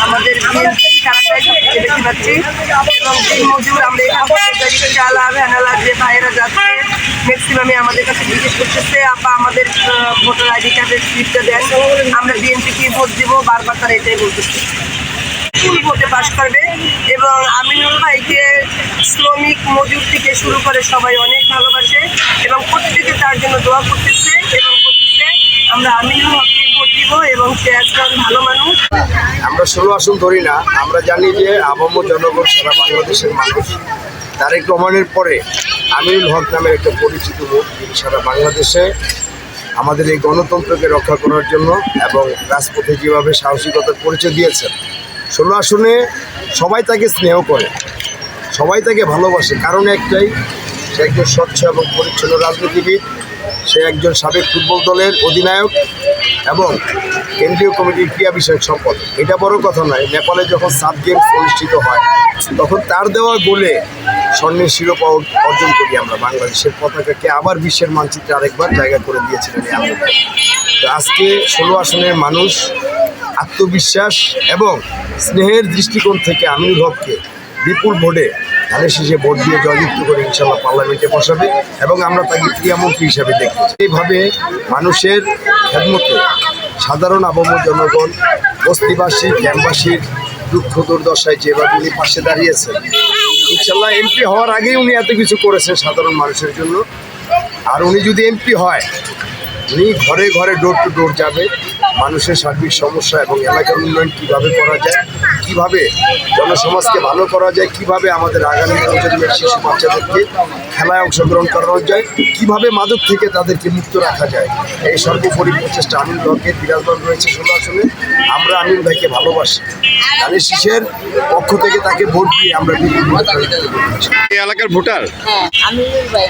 আমাদের বিএনপি খেলাটাই সবথেকে বেশি পাচ্ছি এবং দিন মজুর আমরা এখান থেকে রিক্সাওয়ালা ভ্যানালা যে ভাইয়েরা যাচ্ছে ম্যাক্সিমামে আমাদের কাছে জিজ্ঞেস করতেছে আপা আমাদের ভোটার আইডি কার্ডের স্লিপটা দেন, আমরা বিএনপিকে ভোট দেবো, বারবার তারা এটাই বলতেছে। ফুল ভোটে পাশ করবে এবং আমিনুল ভাইকে শ্রমিক মজুর থেকে শুরু করে সবাই অনেক ভালোবাসে এবং প্রত্যেকে তার জন্য দোয়া করতেছে এবং বলতেছে আমরা আমিনুল হককে ভোট দিব এবং সে একজন ভালো মানুষ। আমরা 16 আসন ধরি না, আমরা জানি যে আবহাওয়া জনগণ সারা বাংলাদেশের মানুষ। তারেক রহমানের পরে আমিনুল হক নামের একটা পরিচিত মুখ, তিনি সারা বাংলাদেশে আমাদের এই গণতন্ত্রকে রক্ষা করার জন্য এবং রাজপথে যেভাবে সাহসিকতার পরিচয় দিয়েছেন। 16 আসনে সবাই তাকে স্নেহ করে, সবাই তাকে ভালোবাসে, কারণ একটাই, সে একজন স্বচ্ছ এবং পরিচ্ছন্ন রাজনীতিবিদ, সে একজন সাবেক ফুটবল দলের অধিনায়ক এবং কেন্দ্রীয় কমিটির ক্রীড়া বিষয়ক সম্পাদক। এটা বড় কথা নয়, নেপালে যখন সাব গেমস অনুষ্ঠিত হয় তখন তার দেওয়া গোলে স্বর্ণের শিরোপা অর্জন করি আমরা। বাংলাদেশের পতাকাকে আবার বিশ্বের মানচিত্রে আরেকবার জায়গা করে দিয়েছিলেন এই আমিনুল। তো আজকে 16 আসনের মানুষ আত্মবিশ্বাস এবং স্নেহের দৃষ্টিকোণ থেকে আমিনুল হককে বিপুল ভোটে ধানের শীষে ভোট দিয়ে জয়যুক্ত করে ইনশাল্লাহ পার্লামেন্টে বসাবে এবং আমরা তাকে ক্রীড়ামন্ত্রী হিসাবে দেখব। এইভাবে মানুষের খেদমতে সাধারণ আবহাওয়া জনগণ, বস্তিবাসী, ক্যাম্পবাসীর দুঃখ দুর্দশায় যেভাবে উনি পাশে দাঁড়িয়েছেন, ইনশাল্লাহ এমপি হওয়ার আগেই উনি এত কিছু করেছেন সাধারণ মানুষের জন্য। আর উনি যদি এমপি হয়, উনি ঘরে ঘরে ডোর টু ডোর যাবে, মানুষের সার্বিক সমস্যা এবং এলাকার উন্নয়ন কীভাবে করা যায়, কীভাবে জনসমাজকে ভালো করা যায়, কীভাবে আমাদের আগামী প্রজন্মের শিশু বাচ্চাদেরকে খেলায় অংশগ্রহণ করানো যায়, কীভাবে মাদক থেকে তাদেরকে মুক্ত রাখা যায়, এই সর্বোপরি প্রচেষ্টা আমিনুল হকের বিরাজমান রয়েছে 16 আসনে। আমরা আমিনুল ভাইকে ভালোবাসি, ধানের শীষের পক্ষ থেকে তাকে ভোট দিয়ে আমরা এই এলাকার ভোটার। হ্যাঁ, আমিনুল ভাই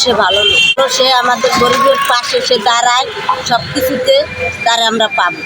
সে ভালো লোক, সে আমাদের গরিবের পাশে সে দাঁড়ায়, সব কিছুতে তারা আমরা পাবো।